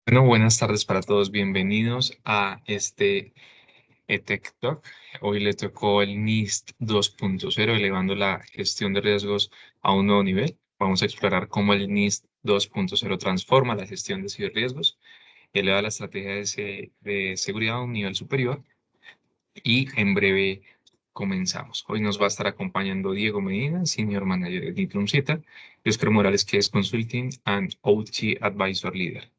Bueno, buenas tardes para todos. Bienvenidos a este ETEC Talk. Hoy le tocó el NIST 2.0, elevando la gestión de riesgos a un nuevo nivel. Vamos a explorar cómo el NIST 2.0 transforma la gestión de ciberriesgos, eleva la estrategia de seguridad a un nivel superior y en breve comenzamos. Hoy nos va a estar acompañando Diego Medina, Senior Manager de Nitrum Zeta, y Oscar Morales, que es Consulting and OT Advisor Leader.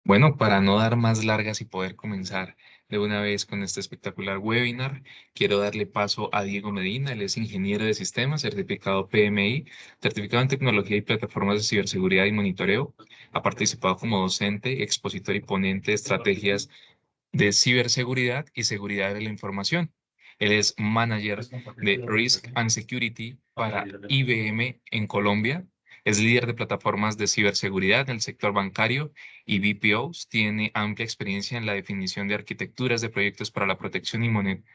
Bueno, para no dar más largas y poder comenzar de una vez con este espectacular webinar, quiero darle paso a Diego Medina. Él es ingeniero de sistemas, certificado PMI, certificado en tecnología y plataformas de ciberseguridad y monitoreo. Ha participado como docente, expositor y ponente de estrategias de ciberseguridad y seguridad de la información. Él es manager de Risk and Security para IBM en Colombia. Es líder de plataformas de ciberseguridad en el sector bancario y BPOs. Tiene amplia experiencia en la definición de arquitecturas de proyectos para la protección y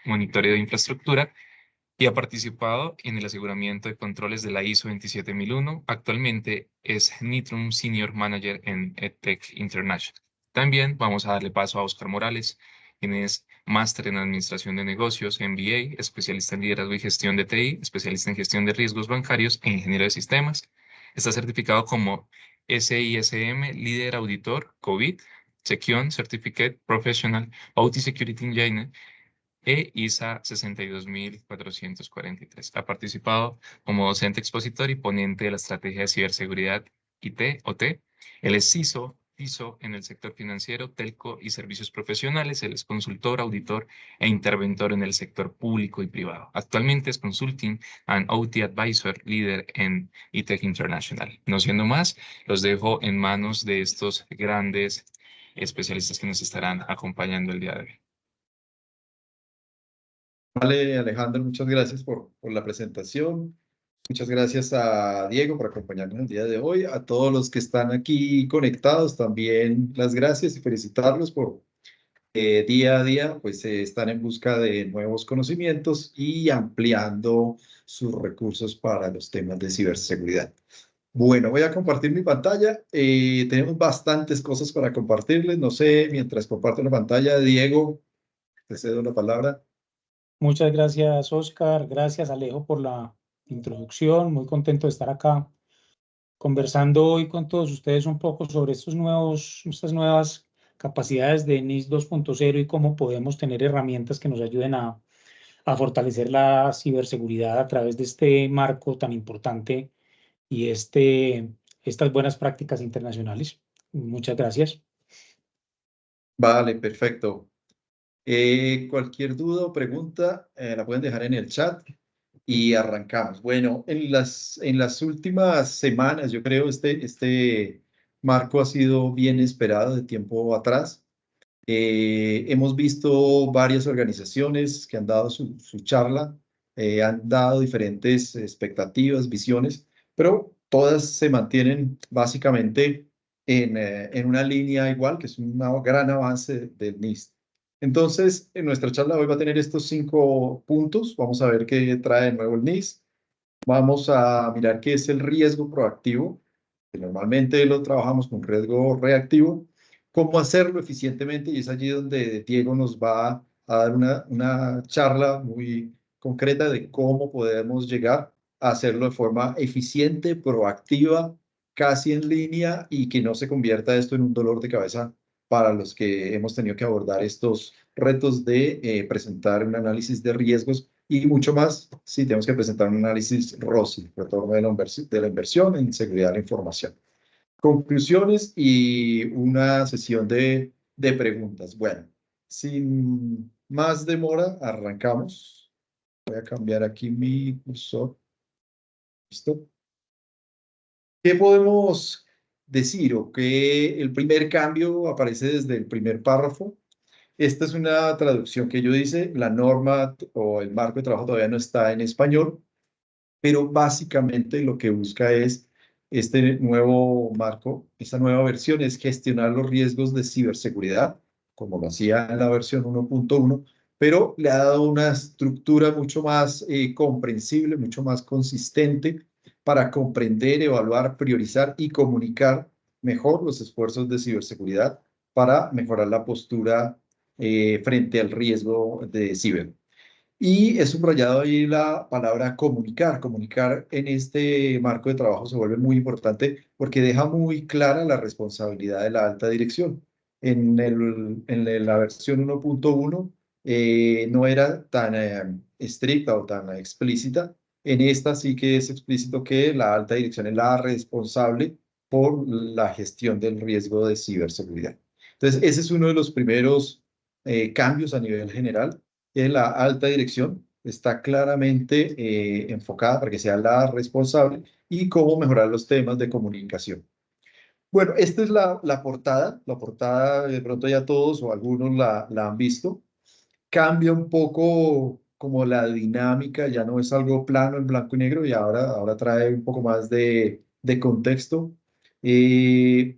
monitoreo de infraestructura y ha participado en el aseguramiento de controles de la ISO 27001. Actualmente es Nitrum Senior Manager en EdTech International. También vamos a darle paso a Oscar Morales, quien es máster en Administración de Negocios, MBA, especialista en liderazgo y gestión de TI, especialista en gestión de riesgos bancarios e ingeniero de sistemas. Está certificado como SISM, líder auditor, COVID, Section Certificate Professional, OT Security Engineer ISA 62443. Ha participado como docente expositor y ponente de la estrategia de ciberseguridad IT, OT. Él es CISO en el sector financiero, telco y servicios profesionales. Él es consultor, auditor e interventor en el sector público y privado. Actualmente es Consulting and OT Advisor, líder en ITEC International. No siendo más, los dejo en manos de estos grandes especialistas que nos estarán acompañando el día de hoy. Vale, Alejandro, muchas gracias por la presentación. Muchas gracias a Diego por acompañarnos el día de hoy. A todos los que están aquí conectados, también las gracias y felicitarlos por día a día, pues están en busca de nuevos conocimientos y ampliando sus recursos para los temas de ciberseguridad. Bueno, voy a compartir mi pantalla. Tenemos bastantes cosas para compartirles. No sé, mientras comparto la pantalla, Diego, te cedo la palabra. Muchas gracias, Oscar. Gracias, Alejo, por la introducción. Muy contento de estar acá conversando hoy con todos ustedes un poco sobre estas nuevas capacidades de NIS 2.0 y cómo podemos tener herramientas que nos ayuden a fortalecer la ciberseguridad a través de este marco tan importante y estas buenas prácticas internacionales. Muchas gracias. Vale, perfecto. Cualquier duda o pregunta la pueden dejar en el chat y arrancamos. Bueno, en las últimas semanas, yo creo, este marco ha sido bien esperado de tiempo atrás. Hemos visto varias organizaciones que han dado su charla, han dado diferentes expectativas, visiones, pero todas se mantienen básicamente en una línea igual, que es un gran avance del NIST. Entonces, en nuestra charla hoy va a tener estos 5 puntos. Vamos a ver qué trae de nuevo el NIST. Vamos a mirar qué es el riesgo proactivo, que normalmente lo trabajamos con riesgo reactivo, cómo hacerlo eficientemente, y es allí donde Diego nos va a dar una charla muy concreta de cómo podemos llegar a hacerlo de forma eficiente, proactiva, casi en línea, y que no se convierta esto en un dolor de cabeza para los que hemos tenido que abordar estos retos de presentar un análisis de riesgos y mucho más si tenemos que presentar un análisis ROSI, retorno de la inversión en seguridad de la información. Conclusiones y una sesión de preguntas. Bueno, sin más demora, arrancamos. Voy a cambiar aquí mi cursor. ¿Listo? ¿Qué podemos decir? O que el primer cambio aparece desde el primer párrafo. Esta es una traducción que yo hice. La norma o el marco de trabajo todavía no está en español, pero básicamente lo que busca es este nuevo marco, esta nueva versión es gestionar los riesgos de ciberseguridad, como lo hacía en la versión 1.1, pero le ha dado una estructura mucho más comprensible, mucho más consistente para comprender, evaluar, priorizar y comunicar mejor los esfuerzos de ciberseguridad para mejorar la postura frente al riesgo de ciber. Y he subrayado ahí la palabra comunicar. Comunicar en este marco de trabajo se vuelve muy importante porque deja muy clara la responsabilidad de la alta dirección. En la versión 1.1 no era tan estricta o tan explícita. En esta sí que es explícito que la alta dirección es la responsable por la gestión del riesgo de ciberseguridad. Entonces, ese es uno de los primeros cambios a nivel general, que la alta dirección está claramente enfocada para que sea la responsable y cómo mejorar los temas de comunicación. Bueno, esta es la portada. La portada, de pronto ya todos o algunos la han visto. Cambia un poco como la dinámica, ya no es algo plano en blanco y negro y ahora trae un poco más de contexto. Eh,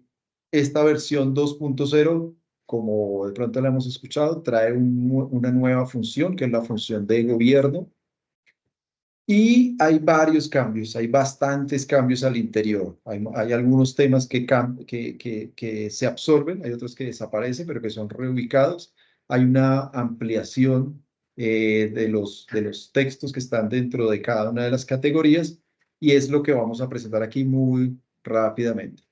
Esta versión 2.0, como de pronto la hemos escuchado, trae una nueva función, que es la función de gobierno. Y hay varios cambios, hay bastantes cambios al interior. Hay algunos temas que se absorben, hay otros que desaparecen, pero que son reubicados. Hay una ampliación de los textos que están dentro de cada una de las categorías y es lo que vamos a presentar aquí muy rápidamente.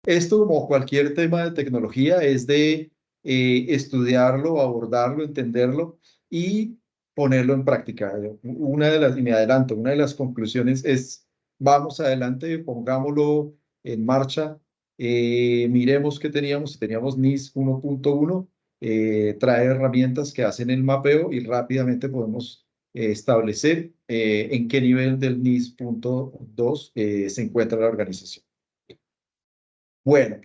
Esto, como cualquier tema de tecnología, es de estudiarlo, abordarlo, entenderlo y ponerlo en práctica. Y me adelanto, una de las conclusiones es, vamos adelante, pongámoslo en marcha, miremos qué teníamos, si teníamos NIS 1.1, trae herramientas que hacen el mapeo y rápidamente podemos establecer en qué nivel del NIS punto 2 se encuentra la organización. Bueno,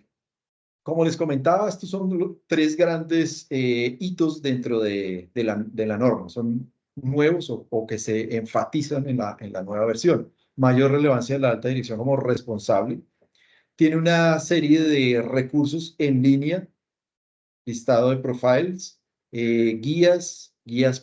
como les comentaba, estos son tres grandes hitos dentro de la norma. Son nuevos o que se enfatizan en la nueva versión. Mayor relevancia de la alta dirección como responsable. Tiene una serie de recursos en línea, listado de profiles, guías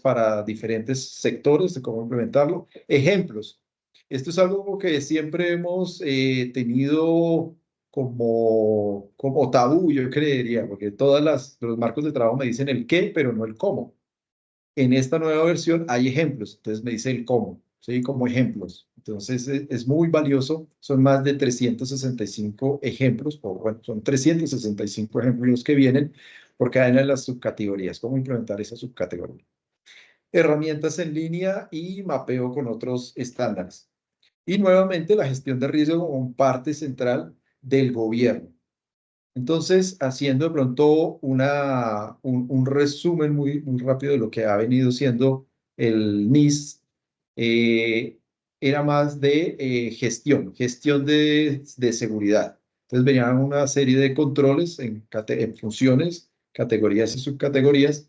para diferentes sectores de cómo implementarlo, ejemplos. Esto es algo que siempre hemos tenido como tabú, yo creería, porque los marcos de trabajo me dicen el qué, pero no el cómo. En esta nueva versión hay ejemplos, entonces me dice el cómo, ¿sí? Como ejemplos. Entonces es muy valioso, son más de 365 ejemplos, o bueno, son 365 ejemplos los que vienen por cada una de las subcategorías, cómo implementar esa subcategoría. Herramientas en línea y mapeo con otros estándares. Y nuevamente la gestión de riesgo como parte central del gobierno. Entonces, haciendo de pronto un resumen muy rápido de lo que ha venido siendo el NIS, era más de gestión de seguridad. Entonces, venían una serie de controles en funciones, categorías y subcategorías,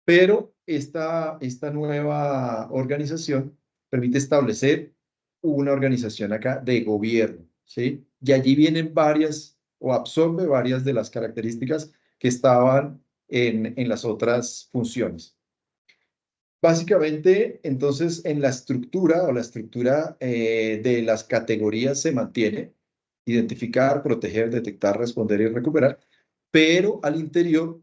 pero esta nueva organización permite establecer una organización acá de gobierno, ¿sí? Y allí vienen varias o absorbe varias de las características que estaban en las otras funciones. Básicamente, entonces, en la estructura de las categorías se mantiene: identificar, proteger, detectar, responder y recuperar, pero al interior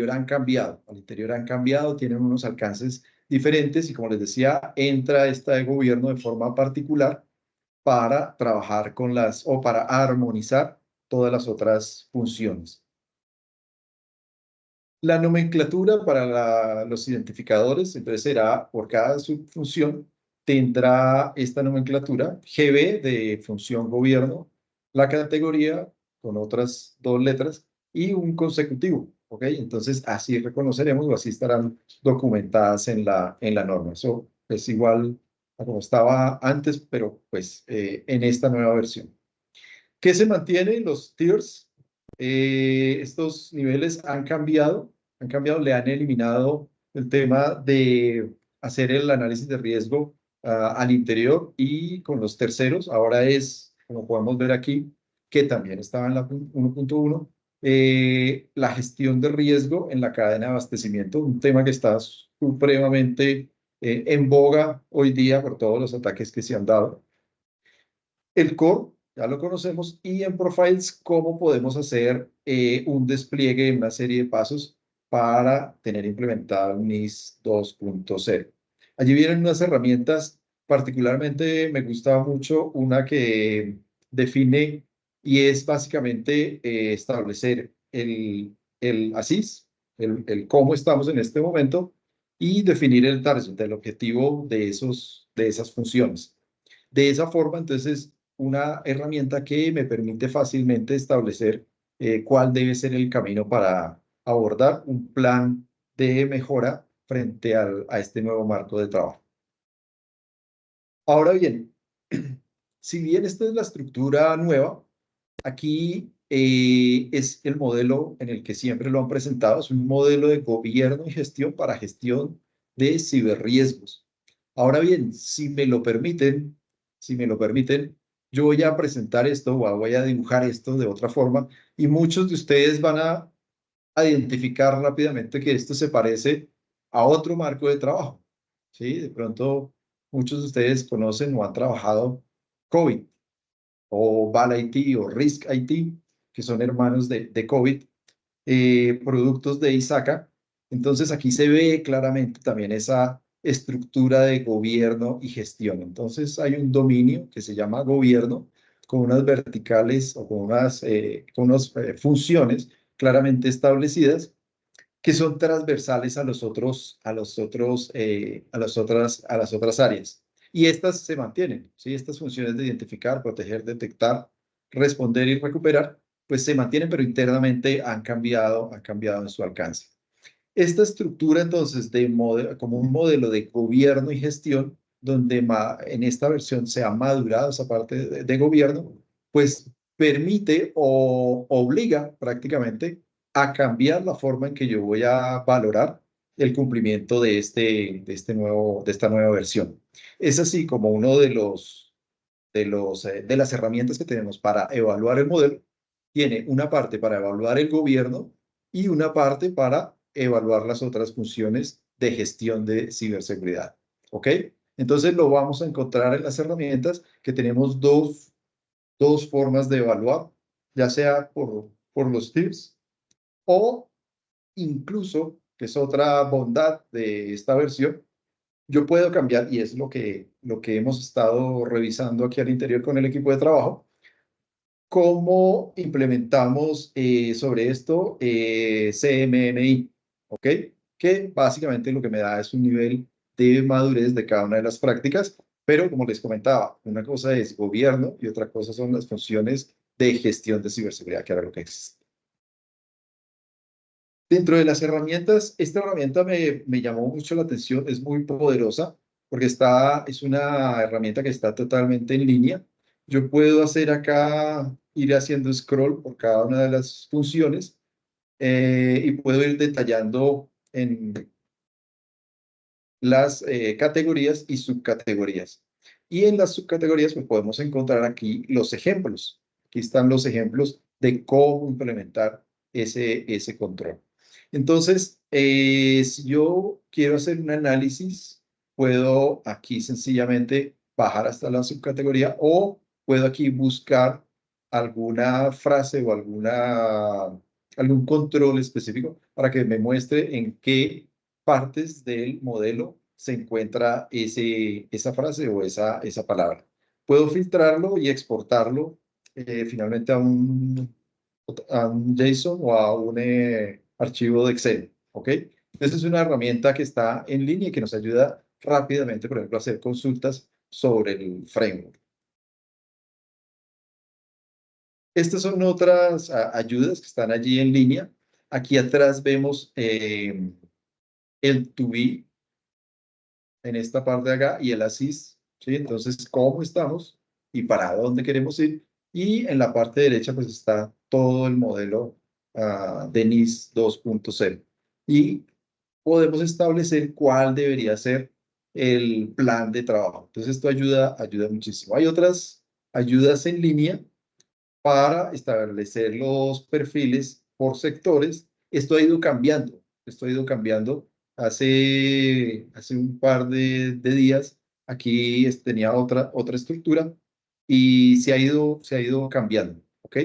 han cambiado, tienen unos alcances diferentes y, como les decía, entra esta de gobierno de forma particular para trabajar o para armonizar todas las otras funciones. La nomenclatura para los identificadores, entonces será por cada subfunción, tendrá esta nomenclatura: GB de función gobierno, la categoría con otras dos letras y un consecutivo, ¿ok? Entonces así reconoceremos o así estarán documentadas en la norma. Eso es igual a como estaba antes, pero pues en esta nueva versión. ¿Qué se mantiene? Los tiers. Estos niveles han cambiado, le han eliminado el tema de hacer el análisis de riesgo al interior y con los terceros. Ahora es, como podemos ver aquí, que también estaba en la 1.1, La gestión de riesgo en la cadena de abastecimiento, un tema que está supremamente en boga hoy día por todos los ataques que se han dado. El core, ya lo conocemos, y en Profiles, cómo podemos hacer un despliegue en una serie de pasos para tener implementado el NIS 2.0. Allí vienen unas herramientas, particularmente me gusta mucho una que define y es básicamente establecer el ASIS, el cómo estamos en este momento y definir el target, el objetivo de esas funciones. De esa forma, entonces, una herramienta que me permite fácilmente establecer cuál debe ser el camino para abordar un plan de mejora frente a este nuevo marco de trabajo. Ahora bien, si bien esta es la estructura nueva, aquí es el modelo en el que siempre lo han presentado, es un modelo de gobierno y gestión para gestión de ciberriesgos. Ahora bien, si me lo permiten, yo voy a presentar esto o voy a dibujar esto de otra forma y muchos de ustedes van a identificar rápidamente que esto se parece a otro marco de trabajo. ¿Sí? De pronto, muchos de ustedes conocen o han trabajado COVID o VAL IT o Risk IT, que son hermanos de COVID, productos de ISACA. Entonces aquí se ve claramente también esa estructura de gobierno y gestión. Entonces hay un dominio que se llama gobierno con unas verticales o con unas funciones claramente establecidas que son transversales a las otras áreas. Y estas se mantienen, ¿sí? Estas funciones de identificar, proteger, detectar, responder y recuperar, pues se mantienen, pero internamente han cambiado en su alcance. Esta estructura, entonces, como un modelo de gobierno y gestión, donde en esta versión se ha madurado esa parte de gobierno, pues permite o obliga prácticamente a cambiar la forma en que yo voy a valorar el cumplimiento de esta nueva versión. Es así como uno de las herramientas que tenemos para evaluar el modelo, tiene una parte para evaluar el gobierno y una parte para evaluar las otras funciones de gestión de ciberseguridad. ¿Ok? Entonces lo vamos a encontrar en las herramientas que tenemos dos formas de evaluar, ya sea por los tips o incluso, que es otra bondad de esta versión, yo puedo cambiar, y es lo que hemos estado revisando aquí al interior con el equipo de trabajo, cómo implementamos sobre esto CMMI, ¿ok? Que básicamente lo que me da es un nivel de madurez de cada una de las prácticas, pero como les comentaba, una cosa es gobierno y otra cosa son las funciones de gestión de ciberseguridad, que era lo que existe. Dentro de las herramientas, esta herramienta me llamó mucho la atención, es muy poderosa porque es una herramienta que está totalmente en línea. Yo puedo hacer acá, ir haciendo scroll por cada una de las funciones y puedo ir detallando en las categorías y subcategorías. Y en las subcategorías pues, podemos encontrar aquí los ejemplos. Aquí están los ejemplos de cómo implementar ese control. Entonces, si yo quiero hacer un análisis, puedo aquí sencillamente bajar hasta la subcategoría o puedo aquí buscar alguna frase o algún control específico para que me muestre en qué partes del modelo se encuentra esa frase o esa palabra. Puedo filtrarlo y exportarlo finalmente a un JSON o a un archivo de Excel, ¿ok? Esa es una herramienta que está en línea y que nos ayuda rápidamente, por ejemplo, a hacer consultas sobre el framework. Estas son otras ayudas que están allí en línea. Aquí atrás vemos el to be en esta parte de acá y el ASIS, ¿sí? Entonces, ¿cómo estamos y para dónde queremos ir? Y en la parte derecha, pues está todo el modelo de NIS 2.0. Y podemos establecer cuál debería ser el plan de trabajo. Entonces, esto ayuda muchísimo. Hay otras ayudas en línea para establecer los perfiles por sectores, esto ha ido cambiando. Esto ha ido cambiando. Hace un par de días, aquí tenía otra estructura y se ha ido cambiando. ¿Ok?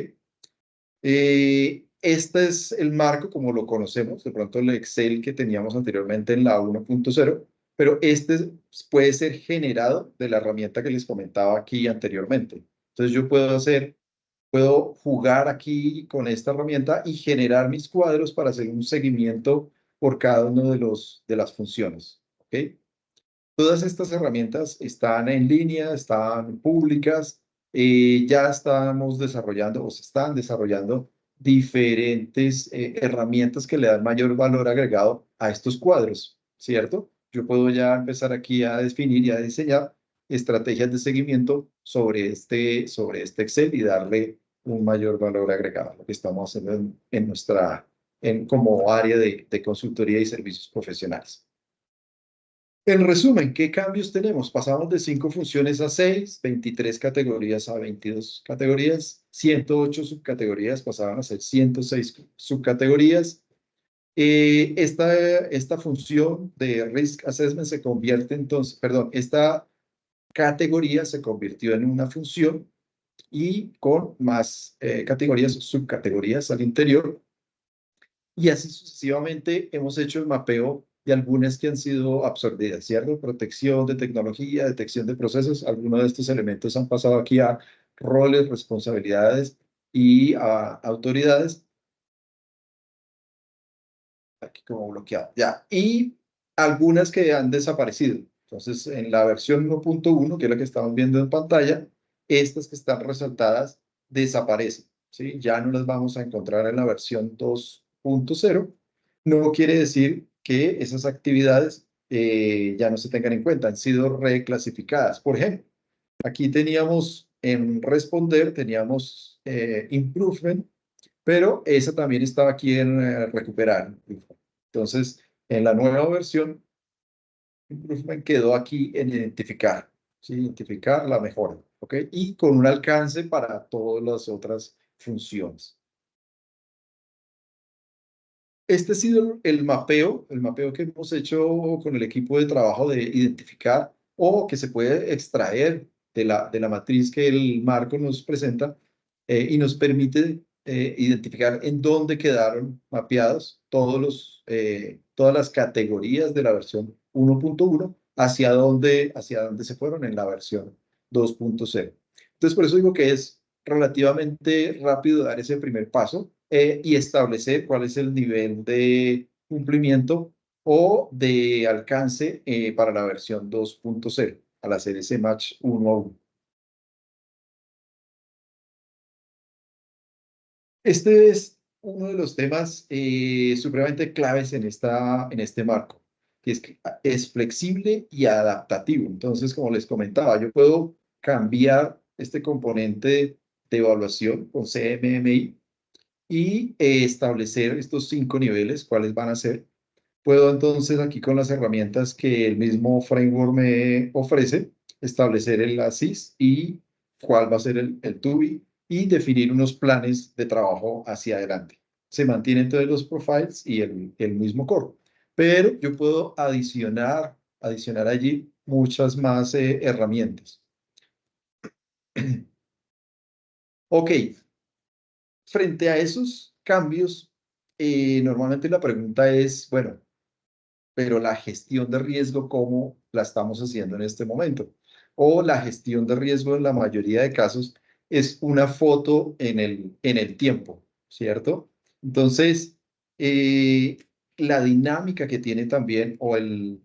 Este es el marco como lo conocemos, de pronto el Excel que teníamos anteriormente en la 1.0, pero este puede ser generado de la herramienta que les comentaba aquí anteriormente. Entonces yo puedo jugar aquí con esta herramienta y generar mis cuadros para hacer un seguimiento por cada uno de las funciones. ¿Ok? Todas estas herramientas están en línea, están públicas. Ya estamos desarrollando o se están desarrollando diferentes herramientas que le dan mayor valor agregado a estos cuadros, ¿cierto? Yo puedo ya empezar aquí a definir y a diseñar estrategias de seguimiento sobre este Excel y darle un mayor valor agregado a lo que estamos haciendo como área de consultoría y servicios profesionales. En resumen, ¿qué cambios tenemos? Pasamos de 5 funciones a 6, 23 categorías a 22 categorías, 108 subcategorías pasaban a ser 106 subcategorías. Esta función de Risk Assessment se convierte entonces, perdón, esta categoría se convirtió en una función y con más categorías, subcategorías al interior. Y así sucesivamente hemos hecho el mapeo de algunas que han sido absorbidas, ¿cierto? Protección de tecnología, detección de procesos. Algunos de estos elementos han pasado aquí a roles, responsabilidades y a autoridades. Aquí como bloqueado, ya. Y algunas que han desaparecido. Entonces, en la versión 1.1, que es la que estamos viendo en pantalla, estas que están resaltadas desaparecen, ¿sí? Ya no las vamos a encontrar en la versión 2.0. No quiere decir que esas actividades ya no se tengan en cuenta, han sido reclasificadas. Por ejemplo, aquí teníamos en responder, teníamos improvement, pero esa también estaba aquí en recuperar. Entonces, en la nueva versión, improvement quedó aquí en identificar, ¿sí? Identificar la mejora, ¿ok? Y con un alcance para todas las otras funciones. Este ha sido el mapeo que hemos hecho con el equipo de trabajo de identificar o que se puede extraer de la matriz que el marco nos presenta y nos permite identificar en dónde quedaron mapeados todas las categorías de la versión 1.1 hacia dónde se fueron en la versión 2.0. Entonces, por eso digo que es relativamente rápido dar ese primer paso y establecer cuál es el nivel de cumplimiento o de alcance para la versión 2.0 al hacer ese match 1 a 1. Este es uno de los temas supremamente claves en este marco, que es flexible y adaptativo. Entonces, como les comentaba, yo puedo cambiar este componente de evaluación con CMMI y establecer estos 5 niveles, cuáles van a ser. Puedo entonces aquí con las herramientas que el mismo framework me ofrece, establecer el ASIS y cuál va a ser el TUBI y definir unos planes de trabajo hacia adelante. Se mantienen todos los profiles y el mismo core, pero yo puedo adicionar allí muchas más herramientas. Ok, frente a esos cambios, normalmente la pregunta es, bueno, pero la gestión de riesgo, ¿cómo la estamos haciendo en este momento? O la gestión de riesgo en la mayoría de casos es una foto en el tiempo, ¿cierto? Entonces, la dinámica que tiene también o el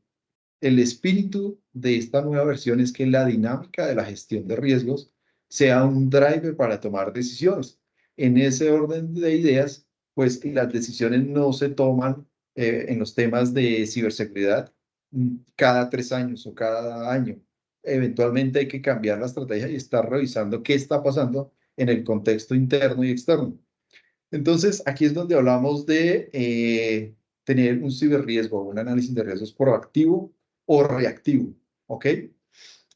espíritu de esta nueva versión es que la dinámica de la gestión de riesgos sea un driver para tomar decisiones. En ese orden de ideas, pues las decisiones no se toman en los temas de ciberseguridad cada 3 años o cada año. Eventualmente hay que cambiar la estrategia y estar revisando qué está pasando en el contexto interno y externo. Entonces, aquí es donde hablamos de tener un ciberriesgo, un análisis de riesgos proactivo o reactivo, ¿ok?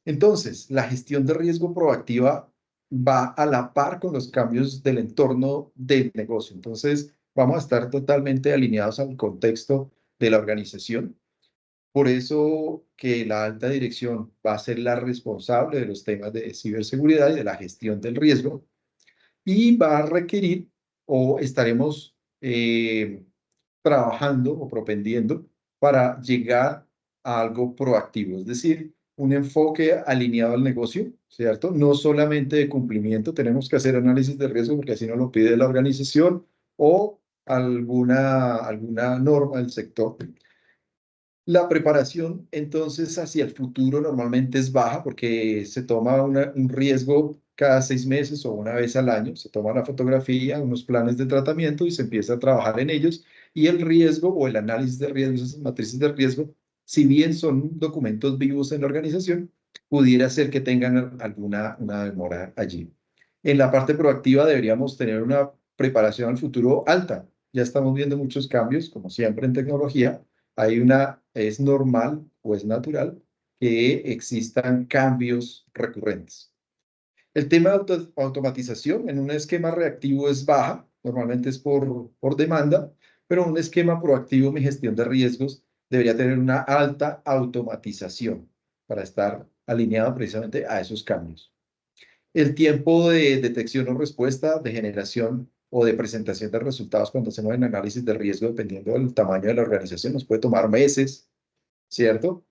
Entonces, la gestión de riesgo proactiva va a la par con los cambios del entorno del negocio. Entonces, vamos a estar totalmente alineados al contexto de la organización. Por eso que la alta dirección va a ser la responsable de los temas de ciberseguridad y de la gestión del riesgo y va a requerir o estaremos trabajando o propendiendo para llegar a algo proactivo, es decir, un enfoque alineado al negocio, ¿cierto? No solamente de cumplimiento, tenemos que hacer análisis de riesgo porque así nos lo pide la organización o alguna norma del sector. La preparación, entonces, hacia el futuro normalmente es baja porque se toma un riesgo cada 6 meses o una vez al año. Se toma la fotografía, unos planes de tratamiento y se empieza a trabajar en ellos. Y el riesgo o el análisis de riesgos, esas matrices de riesgo, si bien son documentos vivos en la organización, pudiera ser que tengan una demora allí. En la parte proactiva deberíamos tener una preparación al futuro alta. Ya estamos viendo muchos cambios, como siempre en tecnología es normal o es natural que existan cambios recurrentes. El tema de automatización en un esquema reactivo es baja, normalmente es por demanda, pero en un esquema proactivo, mi gestión de riesgos debería tener una alta automatización para estar alineado precisamente a esos cambios. El tiempo de detección o respuesta, de generación o de presentación de resultados cuando hacemos el análisis de riesgo, dependiendo del tamaño de la organización, nos puede tomar meses, ¿cierto?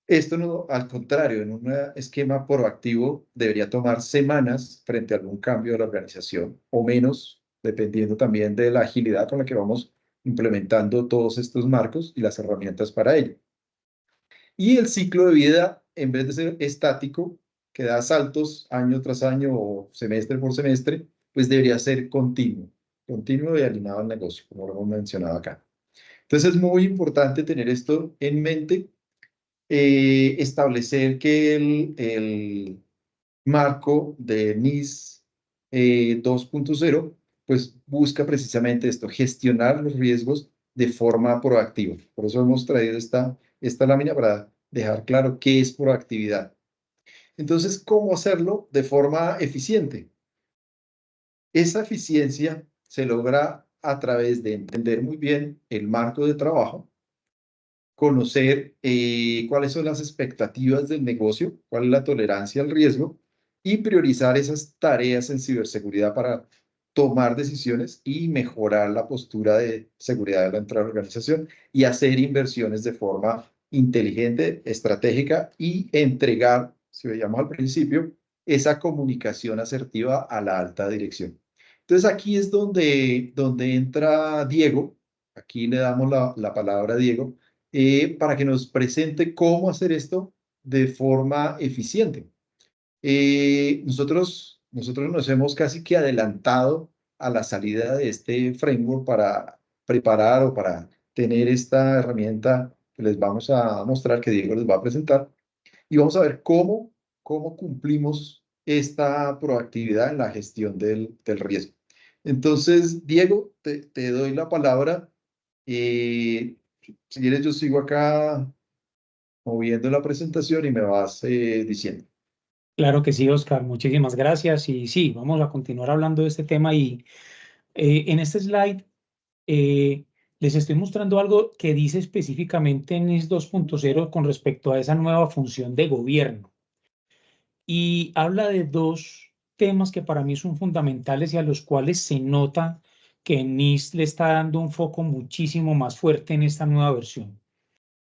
Esto no, al contrario, en un esquema proactivo debería tomar semanas frente a algún cambio de la organización o menos, dependiendo también de la agilidad con la que vamos implementando todos estos marcos y las herramientas para ello. Y el ciclo de vida, en vez de ser estático, que da saltos año tras año o semestre por semestre, pues debería ser continuo y alineado al negocio, como lo hemos mencionado acá. Entonces es muy importante tener esto en mente, establecer que el marco de NIS 2.0 pues busca precisamente esto, gestionar los riesgos de forma proactiva. Por eso hemos traído esta lámina para dejar claro qué es proactividad. Entonces, ¿cómo hacerlo de forma eficiente? Esa eficiencia se logra a través de entender muy bien el marco de trabajo, conocer cuáles son las expectativas del negocio, cuál es la tolerancia al riesgo y priorizar esas tareas en ciberseguridad para tomar decisiones y mejorar la postura de seguridad de la organización y hacer inversiones de forma inteligente, estratégica y entregar, si veíamos al principio, esa comunicación asertiva a la alta dirección. Entonces aquí es donde entra Diego, aquí le damos la palabra a Diego, para que nos presente cómo hacer esto de forma eficiente. Nosotros nos hemos casi que adelantado a la salida de este framework para preparar o para tener esta herramienta que les vamos a mostrar, que Diego les va a presentar, y vamos a ver cómo cumplimos esta proactividad en la gestión del riesgo. Entonces, Diego, te doy la palabra. Si quieres, yo sigo acá moviendo la presentación y me vas diciendo. Claro que sí, Oscar, muchísimas gracias. Y sí, vamos a continuar hablando de este tema y en este slide les estoy mostrando algo que dice específicamente en NIS 2.0 con respecto a esa nueva función de gobierno. Y habla de dos temas que para mí son fundamentales y a los cuales se nota que NIS le está dando un foco muchísimo más fuerte en esta nueva versión.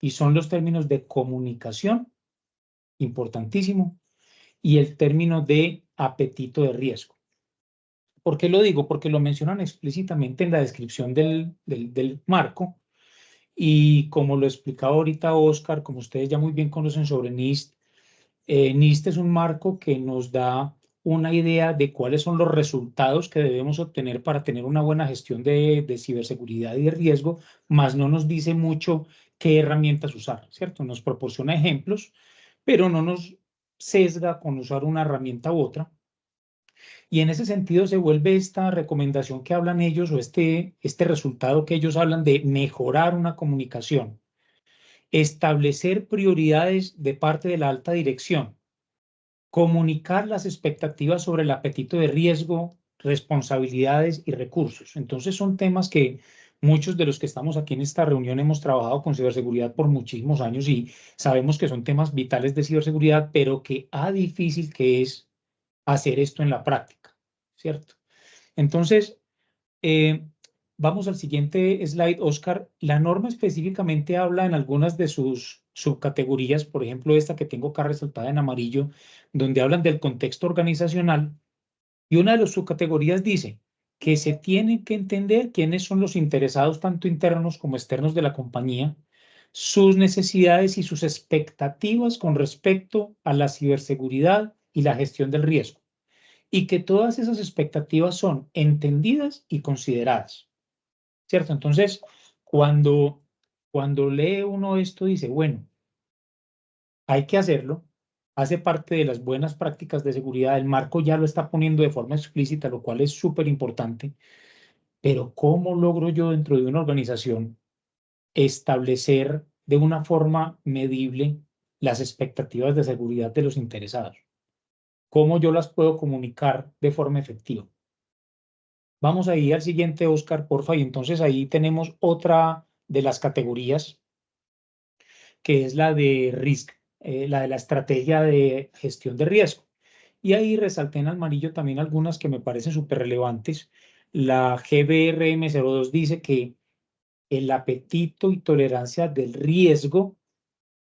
Y son los términos de comunicación, importantísimo, y el término de apetito de riesgo. ¿Por qué lo digo? Porque lo mencionan explícitamente en la descripción del marco y como lo explicaba ahorita Oscar, como ustedes ya muy bien conocen sobre NIST, NIST es un marco que nos da una idea de cuáles son los resultados que debemos obtener para tener una buena gestión de ciberseguridad y de riesgo, más no nos dice mucho qué herramientas usar, ¿cierto? Nos proporciona ejemplos, pero no nos sesga con usar una herramienta u otra. Y en ese sentido se vuelve esta recomendación que hablan ellos o este resultado que ellos hablan de mejorar una comunicación, establecer prioridades de parte de la alta dirección, comunicar las expectativas sobre el apetito de riesgo responsabilidades y recursos. Entonces son temas que muchos de los que estamos aquí en esta reunión hemos trabajado con ciberseguridad por muchísimos años y sabemos que son temas vitales de ciberseguridad, pero que difícil que es hacer esto en la práctica, ¿cierto? Entonces, vamos al siguiente slide, Oscar. La norma específicamente habla en algunas de sus subcategorías, por ejemplo, esta que tengo acá resaltada en amarillo, donde hablan del contexto organizacional. Y una de las subcategorías dice que se tiene que entender quiénes son los interesados, tanto internos como externos de la compañía, sus necesidades y sus expectativas con respecto a la ciberseguridad y la gestión del riesgo. Y que todas esas expectativas son entendidas y consideradas, ¿cierto? Entonces, cuando lee uno esto, dice, bueno, hay que hacerlo, hace parte de las buenas prácticas de seguridad, el marco ya lo está poniendo de forma explícita, lo cual es súper importante, pero ¿cómo logro yo dentro de una organización establecer de una forma medible las expectativas de seguridad de los interesados? ¿Cómo yo las puedo comunicar de forma efectiva? Vamos ahí al siguiente, Oscar, porfa, y entonces ahí tenemos otra de las categorías, que es la de risk, la de la estrategia de gestión de riesgo. Y ahí resalté en amarillo también algunas que me parecen súper relevantes. La GBRM02 dice que el apetito y tolerancia del riesgo,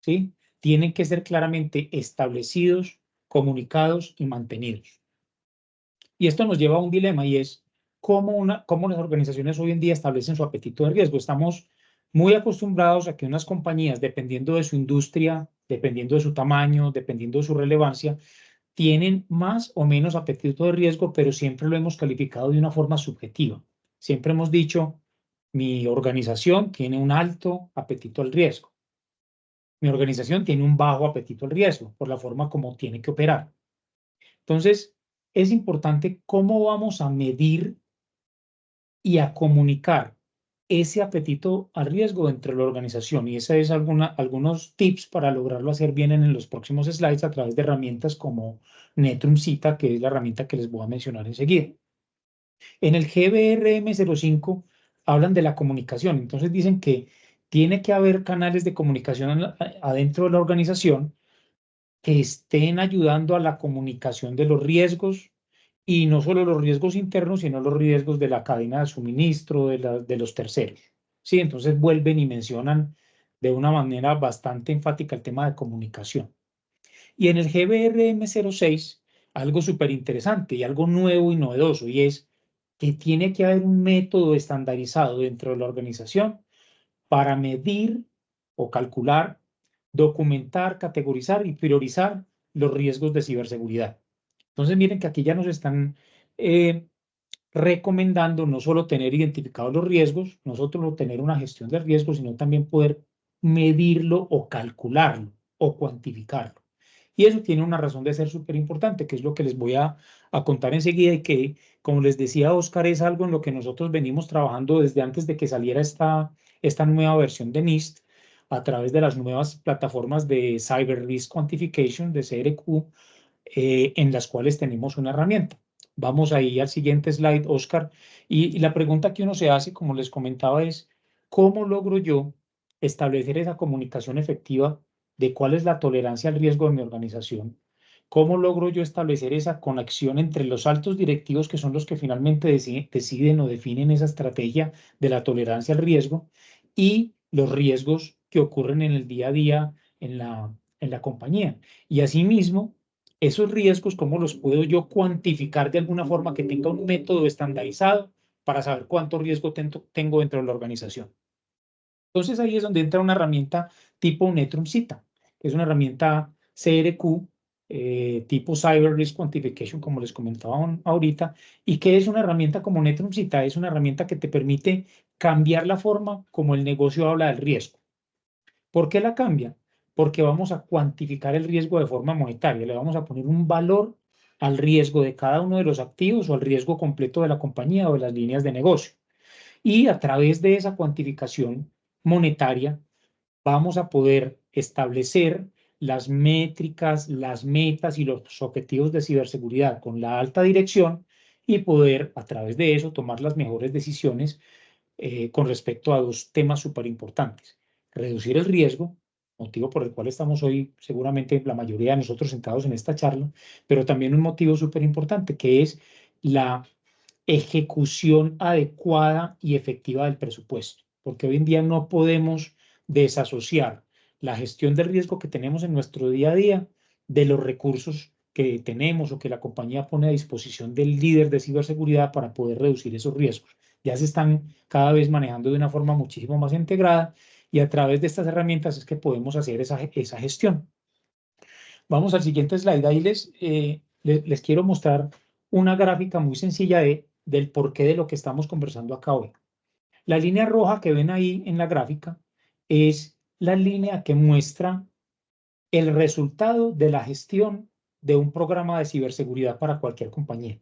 ¿sí?, tienen que ser claramente establecidos, comunicados y mantenidos. Y esto nos lleva a un dilema y es cómo las organizaciones hoy en día establecen su apetito de riesgo. Estamos muy acostumbrados a que unas compañías, dependiendo de su industria, dependiendo de su tamaño, dependiendo de su relevancia, tienen más o menos apetito de riesgo, pero siempre lo hemos calificado de una forma subjetiva. Siempre hemos dicho, mi organización tiene un alto apetito al riesgo. Mi organización tiene un bajo apetito al riesgo por la forma como tiene que operar. Entonces, es importante cómo vamos a medir y a comunicar ese apetito al riesgo dentro de la organización. Y esa es algunos tips para lograrlo hacer bien en los próximos slides a través de herramientas como Netrum Cita, que es la herramienta que les voy a mencionar enseguida. En el GBRM05 hablan de la comunicación. Entonces dicen que tiene que haber canales de comunicación adentro de la organización que estén ayudando a la comunicación de los riesgos, y no solo los riesgos internos, sino los riesgos de la cadena de suministro, de los terceros. Sí, entonces vuelven y mencionan de una manera bastante enfática el tema de comunicación. Y en el GBRM06, algo súper interesante y algo nuevo y novedoso, y es que tiene que haber un método estandarizado dentro de la organización para medir o calcular, documentar, categorizar y priorizar los riesgos de ciberseguridad. Entonces, miren que aquí ya nos están recomendando no solo tener identificados los riesgos, no solo tener una gestión de riesgos, sino también poder medirlo o calcularlo o cuantificarlo. Y eso tiene una razón de ser súper importante, que es lo que les voy a contar enseguida y que, como les decía Oscar, es algo en lo que nosotros venimos trabajando desde antes de que saliera esta nueva versión de NIST a través de las nuevas plataformas de Cyber Risk Quantification, de CRQ, en las cuales tenemos una herramienta. Vamos ahí al siguiente slide, Oscar. Y la pregunta que uno se hace, como les comentaba, es ¿cómo logro yo establecer esa comunicación efectiva de cuál es la tolerancia al riesgo de mi organización? ¿Cómo logro yo establecer esa conexión entre los altos directivos, que son los que finalmente deciden o definen esa estrategia de la tolerancia al riesgo, y los riesgos que ocurren en el día a día en la compañía? Y asimismo, esos riesgos, ¿cómo los puedo yo cuantificar de alguna forma que tenga un método estandarizado para saber cuánto riesgo tengo dentro de la organización? Entonces ahí es donde entra una herramienta tipo Netrum Cita, que es una herramienta CRQ, tipo Cyber Risk Quantification, como les comentaba ahorita, y que es una herramienta como Netrum Cita, es una herramienta que te permite cambiar la forma como el negocio habla del riesgo. ¿Por qué la cambia? Porque vamos a cuantificar el riesgo de forma monetaria, le vamos a poner un valor al riesgo de cada uno de los activos o al riesgo completo de la compañía o de las líneas de negocio. Y a través de esa cuantificación monetaria vamos a poder establecer las métricas, las metas y los objetivos de ciberseguridad con la alta dirección, y poder a través de eso tomar las mejores decisiones con respecto a dos temas súper importantes. Reducir el riesgo, motivo por el cual estamos hoy seguramente la mayoría de nosotros sentados en esta charla, pero también un motivo súper importante que es la ejecución adecuada y efectiva del presupuesto, porque hoy en día no podemos desasociar la gestión del riesgo que tenemos en nuestro día a día de los recursos que tenemos o que la compañía pone a disposición del líder de ciberseguridad para poder reducir esos riesgos. Ya se están cada vez manejando de una forma muchísimo más integrada y a través de estas herramientas es que podemos hacer esa gestión. Vamos al siguiente slide. Ahí les quiero mostrar una gráfica muy sencilla del porqué de lo que estamos conversando acá hoy. La línea roja que ven ahí en la gráfica es la línea que muestra el resultado de la gestión de un programa de ciberseguridad para cualquier compañía.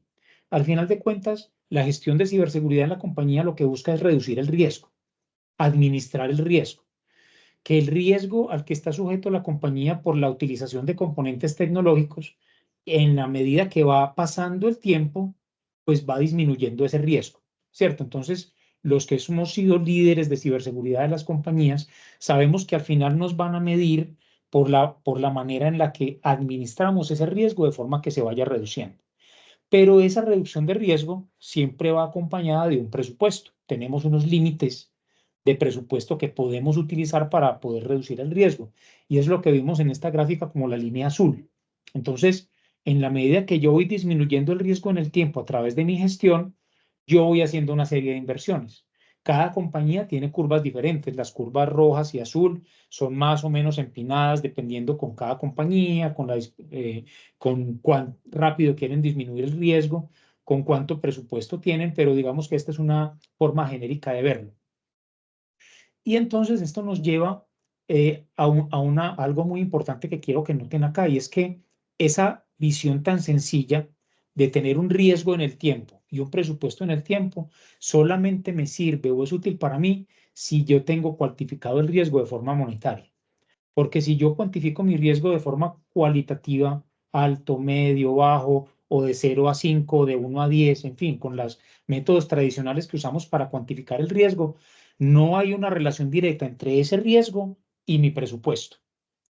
Al final de cuentas, la gestión de ciberseguridad en la compañía lo que busca es reducir el riesgo, administrar el riesgo, que el riesgo al que está sujeto la compañía por la utilización de componentes tecnológicos, en la medida que va pasando el tiempo, pues va disminuyendo ese riesgo, ¿cierto? Entonces, los que hemos sido líderes de ciberseguridad de las compañías, sabemos que al final nos van a medir por la manera en la que administramos ese riesgo de forma que se vaya reduciendo. Pero esa reducción de riesgo siempre va acompañada de un presupuesto. Tenemos unos límites de presupuesto que podemos utilizar para poder reducir el riesgo. Y es lo que vimos en esta gráfica como la línea azul. Entonces, en la medida que yo voy disminuyendo el riesgo en el tiempo a través de mi gestión, yo voy haciendo una serie de inversiones. Cada compañía tiene curvas diferentes. Las curvas rojas y azul son más o menos empinadas dependiendo con cada compañía, con cuán rápido quieren disminuir el riesgo, con cuánto presupuesto tienen, pero digamos que esta es una forma genérica de verlo. Y entonces esto nos lleva a algo muy importante que quiero que noten acá, y es que esa visión tan sencilla de tener un riesgo en el tiempo y un presupuesto en el tiempo solamente me sirve o es útil para mí si yo tengo cuantificado el riesgo de forma monetaria. Porque si yo cuantifico mi riesgo de forma cualitativa, alto, medio, bajo, o de 0 a 5, de 1 a 10, en fin, con los métodos tradicionales que usamos para cuantificar el riesgo, no hay una relación directa entre ese riesgo y mi presupuesto.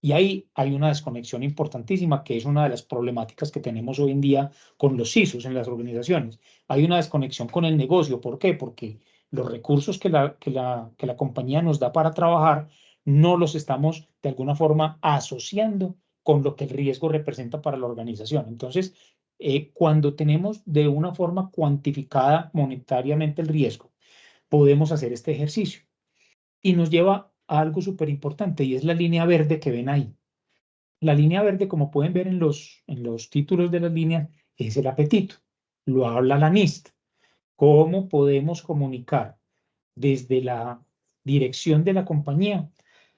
Y ahí hay una desconexión importantísima, que es una de las problemáticas que tenemos hoy en día con los CISOs en las organizaciones. Hay una desconexión con el negocio. ¿Por qué? Porque los recursos que la compañía nos da para trabajar no los estamos de alguna forma asociando con lo que el riesgo representa para la organización. Entonces, cuando tenemos de una forma cuantificada monetariamente el riesgo, podemos hacer este ejercicio. Y nos lleva a algo súper importante, y es la línea verde que ven ahí. La línea verde, como pueden ver en los títulos de las líneas, es el apetito. Lo habla la NIST. ¿Cómo podemos comunicar desde la dirección de la compañía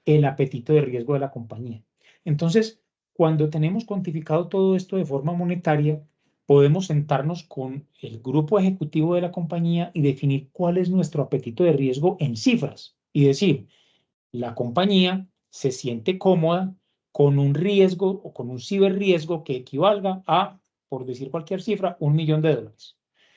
el apetito de riesgo de la compañía? Entonces, cuando tenemos cuantificado todo esto de forma monetaria, podemos sentarnos con el grupo ejecutivo de la compañía y definir cuál es nuestro apetito de riesgo en cifras y decir, la compañía se siente cómoda con un riesgo o con un ciberriesgo que equivalga a, por decir cualquier cifra, $1.000.000.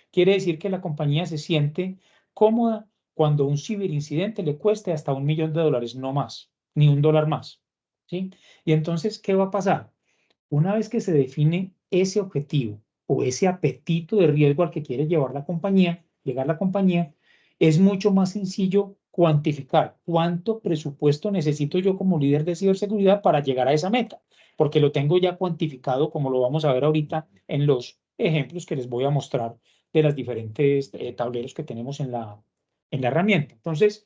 Quiere decir que la compañía se siente cómoda cuando un ciberincidente le cueste hasta $1.000.000, no más, ni $1 más, ¿sí? Y entonces, ¿qué va a pasar? Una vez que se define ese objetivo o ese apetito de riesgo al que quiere llegar la compañía, es mucho más sencillo cuantificar cuánto presupuesto necesito yo como líder de ciberseguridad para llegar a esa meta, porque lo tengo ya cuantificado, como lo vamos a ver ahorita en los ejemplos que les voy a mostrar de las diferentes tableros que tenemos en la herramienta. Entonces,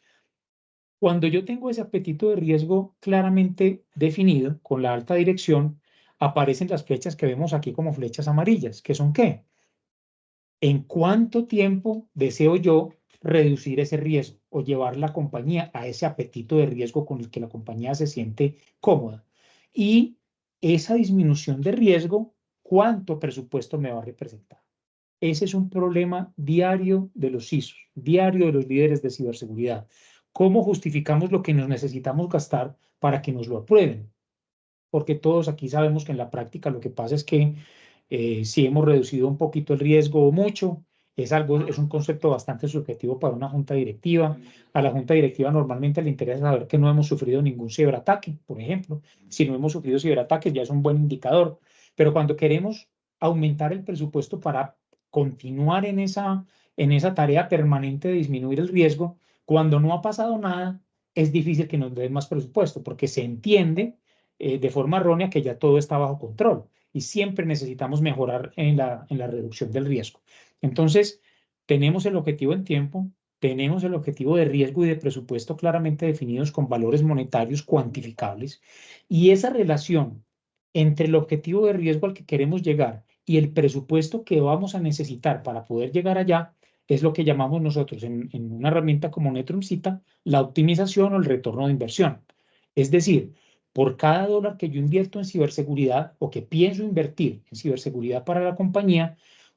cuando yo tengo ese apetito de riesgo claramente definido con la alta dirección, aparecen las flechas que vemos aquí como flechas amarillas, que son ¿qué? ¿En cuánto tiempo deseo yo reducir ese riesgo o llevar la compañía a ese apetito de riesgo con el que la compañía se siente cómoda? Y esa disminución de riesgo, ¿cuánto presupuesto me va a representar? Ese es un problema diario de los CISOs, diario de los líderes de ciberseguridad. ¿Cómo justificamos lo que nos necesitamos gastar para que nos lo aprueben? Porque todos aquí sabemos que en la práctica lo que pasa es que si hemos reducido un poquito el riesgo o mucho. Es un concepto bastante subjetivo para una junta directiva. A la junta directiva normalmente le interesa saber que no hemos sufrido ningún ciberataque, por ejemplo. Si no hemos sufrido ciberataques ya es un buen indicador. Pero cuando queremos aumentar el presupuesto para continuar en esa tarea permanente de disminuir el riesgo, cuando no ha pasado nada, es difícil que nos den más presupuesto porque se entiende de forma errónea que ya todo está bajo control y siempre necesitamos mejorar en la reducción del riesgo. Entonces, tenemos el objetivo en tiempo, tenemos el objetivo de riesgo y de presupuesto claramente definidos con valores monetarios cuantificables y esa relación entre el objetivo de riesgo al que queremos llegar y el presupuesto que vamos a necesitar para poder llegar allá es lo que llamamos nosotros en una herramienta como Netrumcita la optimización o el retorno de inversión. Es decir, por cada dólar que yo invierto en ciberseguridad o que pienso invertir en ciberseguridad para la compañía,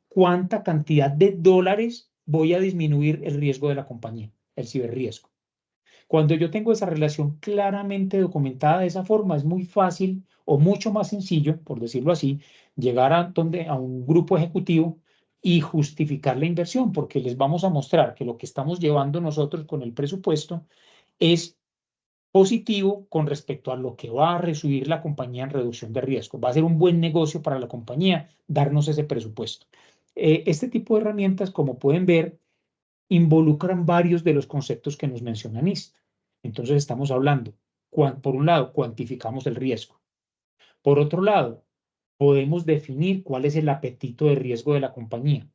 ¿cuánta cantidad de dólares voy a disminuir el riesgo de la compañía, el ciberriesgo? Cuando yo tengo esa relación claramente documentada de esa forma, es muy fácil o mucho más sencillo, por decirlo así, llegar a un grupo ejecutivo y justificar la inversión, porque les vamos a mostrar que lo que estamos llevando nosotros con el presupuesto es positivo con respecto a lo que va a recibir la compañía en reducción de riesgo. Va a ser un buen negocio para la compañía darnos ese presupuesto. Este tipo de herramientas, como pueden ver, involucran varios de los conceptos que nos menciona NIST. Entonces estamos hablando, por un lado, cuantificamos el riesgo. Por otro lado, podemos definir cuál es el apetito de riesgo de la compañía.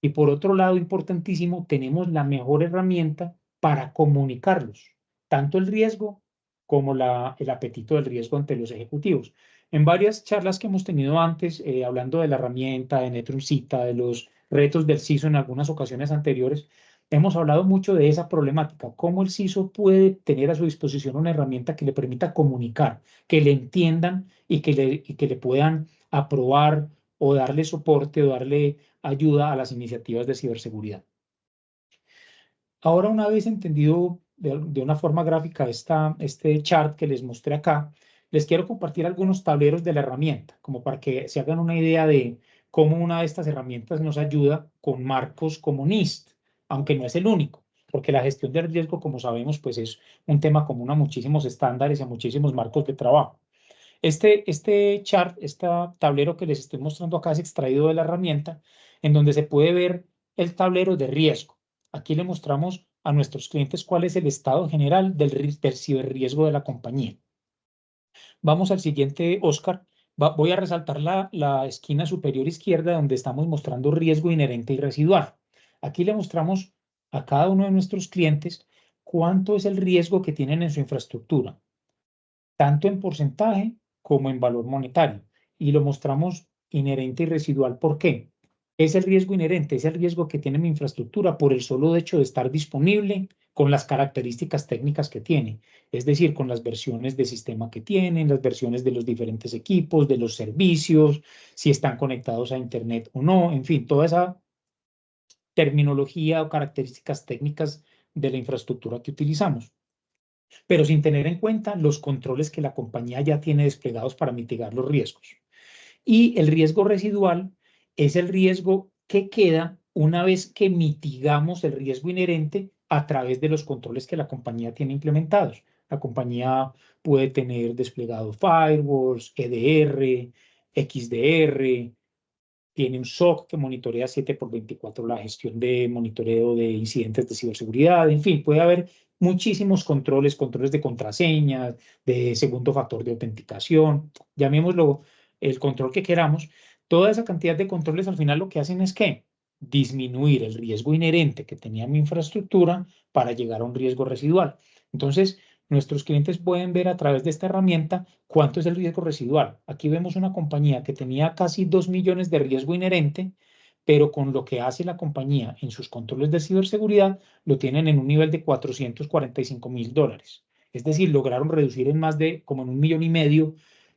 Y por otro lado, importantísimo, tenemos la mejor herramienta para comunicarlos, tanto el riesgo como el apetito del riesgo ante los ejecutivos. En varias charlas que hemos tenido antes, hablando de la herramienta, de Netrumcita, de los retos del CISO en algunas ocasiones anteriores, hemos hablado mucho de esa problemática, cómo el CISO puede tener a su disposición una herramienta que le permita comunicar, que le entiendan y que le puedan aprobar o darle soporte o darle ayuda a las iniciativas de ciberseguridad. Ahora, una vez entendido de una forma gráfica este chart que les mostré acá, les quiero compartir algunos tableros de la herramienta, como para que se hagan una idea de cómo una de estas herramientas nos ayuda con marcos como NIST, aunque no es el único, porque la gestión del riesgo, como sabemos, pues es un tema común a muchísimos estándares y a muchísimos marcos de trabajo. Este chart, este tablero que les estoy mostrando acá es extraído de la herramienta, en donde se puede ver el tablero de riesgo. Aquí le mostramos a nuestros clientes cuál es el estado general del ciberriesgo de la compañía. Vamos al siguiente, Oscar. Voy a resaltar la esquina superior izquierda donde estamos mostrando riesgo inherente y residual. Aquí le mostramos a cada uno de nuestros clientes cuánto es el riesgo que tienen en su infraestructura, tanto en porcentaje como en valor monetario. Y lo mostramos inherente y residual. ¿Por qué? Es el riesgo inherente, es el riesgo que tiene mi infraestructura por el solo hecho de estar disponible con las características técnicas que tiene, es decir, con las versiones de sistema que tienen, las versiones de los diferentes equipos, de los servicios, si están conectados a Internet o no, en fin, toda esa terminología o características técnicas de la infraestructura que utilizamos, pero sin tener en cuenta los controles que la compañía ya tiene desplegados para mitigar los riesgos. Y el riesgo residual es el riesgo que queda una vez que mitigamos el riesgo inherente a través de los controles que la compañía tiene implementados. La compañía puede tener desplegado firewalls, EDR, XDR, tiene un SOC que monitorea 7x24 la gestión de monitoreo de incidentes de ciberseguridad, en fin, puede haber muchísimos controles de contraseñas, de segundo factor de autenticación, llamémoslo el control que queramos. Toda esa cantidad de controles al final lo que hacen es que disminuir el riesgo inherente que tenía mi infraestructura para llegar a un riesgo residual. Entonces, nuestros clientes pueden ver a través de esta herramienta cuánto es el riesgo residual. Aquí vemos una compañía que tenía casi 2 millones de riesgo inherente, pero con lo que hace la compañía en sus controles de ciberseguridad, lo tienen en un nivel de $445,000. Es decir, lograron reducir en más de como en 1,5 millones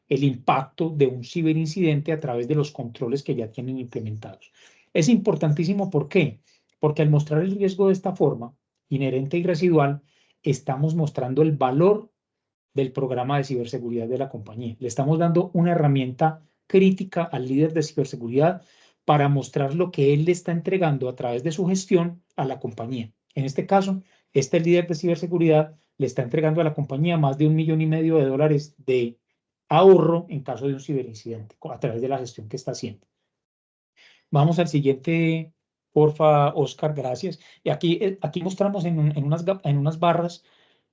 el impacto de un ciberincidente a través de los controles que ya tienen implementados. Es importantísimo, ¿por qué? Porque al mostrar el riesgo de esta forma, inherente y residual, estamos mostrando el valor del programa de ciberseguridad de la compañía. Le estamos dando una herramienta crítica al líder de ciberseguridad para mostrar lo que él le está entregando a través de su gestión a la compañía. En este caso, este líder de ciberseguridad le está entregando a la compañía más de $1,500,000 de ahorro en caso de un ciberincidente a través de la gestión que está haciendo. Vamos al siguiente, porfa, Oscar, gracias. Y aquí mostramos en unas barras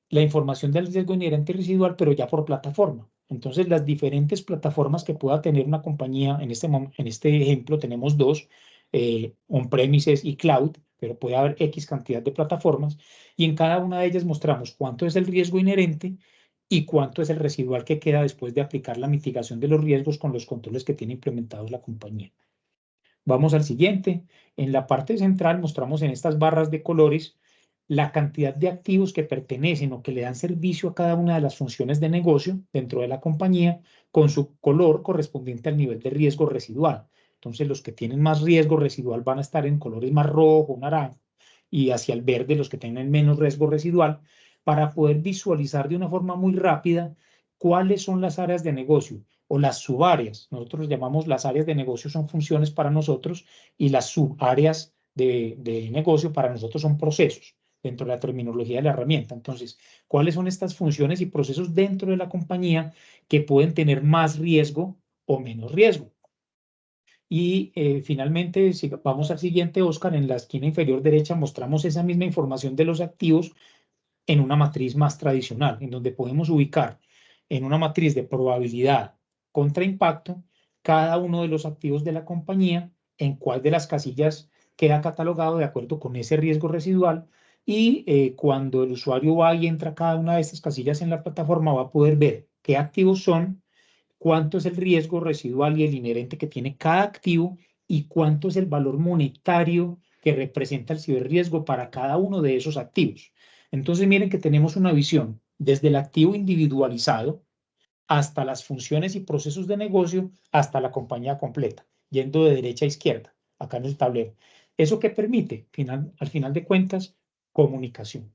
la información del riesgo inherente y residual, pero ya por plataforma. Entonces, las diferentes plataformas que pueda tener una compañía, en este ejemplo tenemos dos, on-premises y cloud, pero puede haber X cantidad de plataformas, y en cada una de ellas mostramos cuánto es el riesgo inherente y cuánto es el residual que queda después de aplicar la mitigación de los riesgos con los controles que tiene implementados la compañía. Vamos al siguiente. En la parte central mostramos en estas barras de colores la cantidad de activos que pertenecen o que le dan servicio a cada una de las funciones de negocio dentro de la compañía con su color correspondiente al nivel de riesgo residual. Entonces, los que tienen más riesgo residual van a estar en colores más rojo, naranja, y hacia el verde los que tienen menos riesgo residual, para poder visualizar de una forma muy rápida cuáles son las áreas de negocio o las subáreas. Nosotros llamamos las áreas de negocio son funciones para nosotros y las subáreas de negocio para nosotros son procesos dentro de la terminología de la herramienta. Entonces, ¿cuáles son estas funciones y procesos dentro de la compañía que pueden tener más riesgo o menos riesgo? Y finalmente, si vamos al siguiente, Oscar, en la esquina inferior derecha mostramos esa misma información de los activos en una matriz más tradicional, en donde podemos ubicar en una matriz de probabilidad contra impacto cada uno de los activos de la compañía, en cuál de las casillas queda catalogado de acuerdo con ese riesgo residual, y cuando el usuario va y entra a cada una de estas casillas en la plataforma va a poder ver qué activos son, cuánto es el riesgo residual y el inherente que tiene cada activo y cuánto es el valor monetario que representa el ciberriesgo para cada uno de esos activos. Entonces, miren que tenemos una visión desde el activo individualizado hasta las funciones y procesos de negocio, hasta la compañía completa, yendo de derecha a izquierda, acá en el tablero. ¿Eso qué permite? Al final de cuentas, comunicación.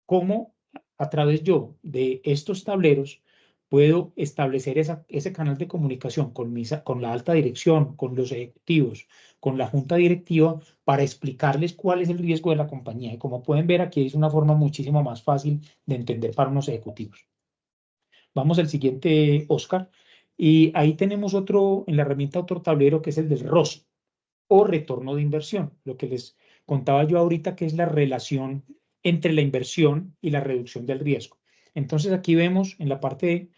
¿Cómo a través yo de estos tableros puedo establecer ese canal de comunicación con la alta dirección, con los ejecutivos, con la junta directiva, para explicarles cuál es el riesgo de la compañía? Y como pueden ver, aquí es una forma muchísimo más fácil de entender para unos ejecutivos. Vamos al siguiente, Oscar. Y ahí tenemos en la herramienta otro tablero que es el del ROI, o retorno de inversión, lo que les contaba yo ahorita, que es la relación entre la inversión y la reducción del riesgo. Entonces aquí vemos en la parte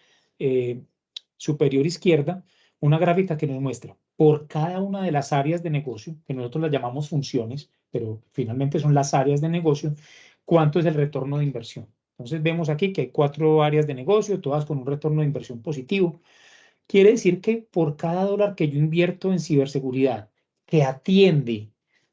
superior izquierda una gráfica que nos muestra por cada una de las áreas de negocio, que nosotros las llamamos funciones, pero finalmente son las áreas de negocio, cuánto es el retorno de inversión. Entonces vemos aquí que hay 4 áreas de negocio, todas con un retorno de inversión positivo. Quiere decir que por cada dólar que yo invierto en ciberseguridad, que atiende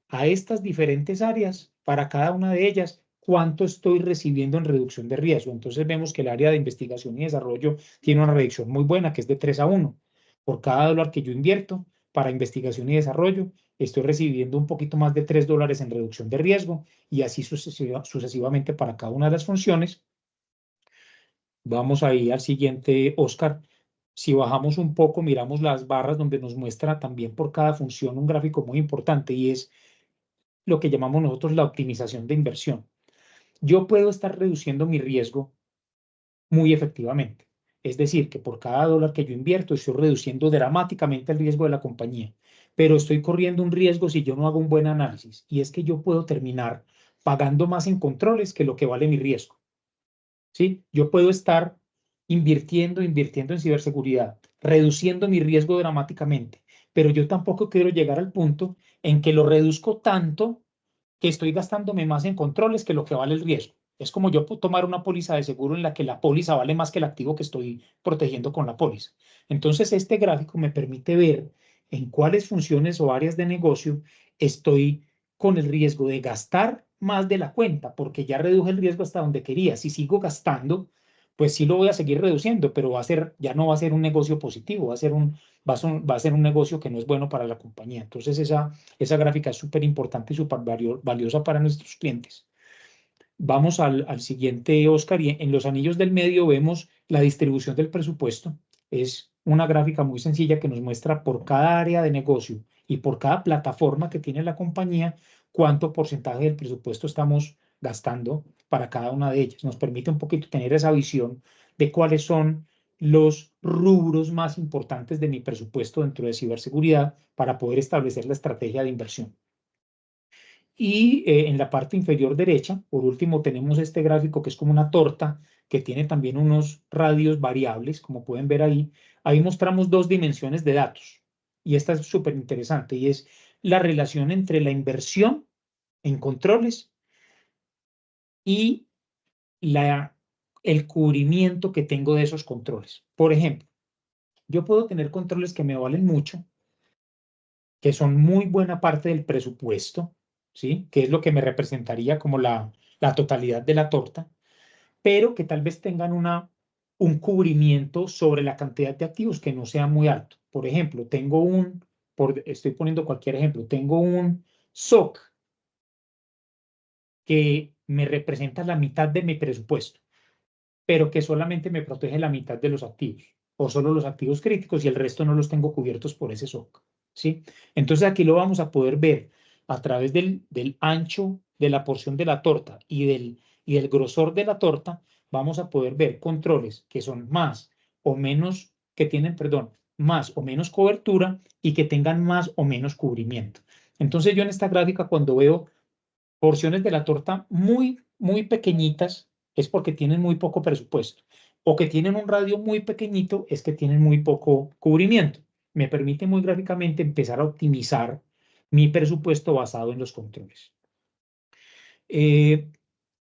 a estas diferentes áreas, para cada una de ellas, ¿cuánto estoy recibiendo en reducción de riesgo? Entonces vemos que el área de investigación y desarrollo tiene una reducción muy buena, que es de 3-1. Por cada dólar que yo invierto para investigación y desarrollo, estoy recibiendo un poquito más de $3 en reducción de riesgo, y así sucesivamente para cada una de las funciones. Vamos ahí al siguiente, Oscar. Si bajamos un poco, miramos las barras donde nos muestra también por cada función un gráfico muy importante, y es lo que llamamos nosotros la optimización de inversión. Yo puedo estar reduciendo mi riesgo muy efectivamente. Es decir, que por cada dólar que yo invierto estoy reduciendo dramáticamente el riesgo de la compañía, pero estoy corriendo un riesgo si yo no hago un buen análisis, y es que yo puedo terminar pagando más en controles que lo que vale mi riesgo. ¿Sí? Yo puedo estar invirtiendo en ciberseguridad, reduciendo mi riesgo dramáticamente, pero yo tampoco quiero llegar al punto en que lo reduzco tanto que estoy gastándome más en controles que lo que vale el riesgo. Es como yo tomar una póliza de seguro en la que la póliza vale más que el activo que estoy protegiendo con la póliza. Entonces, este gráfico me permite ver en cuáles funciones o áreas de negocio estoy con el riesgo de gastar más de la cuenta, porque ya reduje el riesgo hasta donde quería. Si sigo gastando, pues sí lo voy a seguir reduciendo, pero ya no va a ser un negocio positivo, va a ser un negocio que no es bueno para la compañía. Entonces, esa gráfica es súper importante y súper valiosa para nuestros clientes. Vamos al siguiente, Oscar, y en los anillos del medio vemos la distribución del presupuesto. Es una gráfica muy sencilla que nos muestra por cada área de negocio y por cada plataforma que tiene la compañía, cuánto porcentaje del presupuesto estamos gastando para cada una de ellas. Nos permite un poquito tener esa visión de cuáles son los rubros más importantes de mi presupuesto dentro de ciberseguridad para poder establecer la estrategia de inversión. Y en la parte inferior derecha, por último, tenemos este gráfico que es como una torta, que tiene también unos radios variables, como pueden ver ahí. Ahí mostramos dos dimensiones de datos. Y esta es súper interesante, y es la relación entre la inversión en controles y el cubrimiento que tengo de esos controles. Por ejemplo, yo puedo tener controles que me valen mucho, que son muy buena parte del presupuesto, ¿sí? Que es lo que me representaría como la totalidad de la torta, pero que tal vez tengan un cubrimiento sobre la cantidad de activos que no sea muy alto. Por ejemplo, estoy poniendo cualquier ejemplo, tengo un SOC que me representa la mitad de mi presupuesto, pero que solamente me protege la mitad de los activos, o solo los activos críticos y el resto no los tengo cubiertos por ese SOC, ¿sí? Entonces aquí lo vamos a poder ver a través del ancho de la porción de la torta y del grosor de la torta, vamos a poder ver controles que son más o menos, que tienen, perdón, más o menos cobertura y que tengan más o menos cubrimiento. Entonces yo en esta gráfica cuando veo porciones de la torta muy, muy pequeñitas, es porque tienen muy poco presupuesto. O que tienen un radio muy pequeñito, es que tienen muy poco cubrimiento. Me permite muy gráficamente empezar a optimizar mi presupuesto basado en los controles.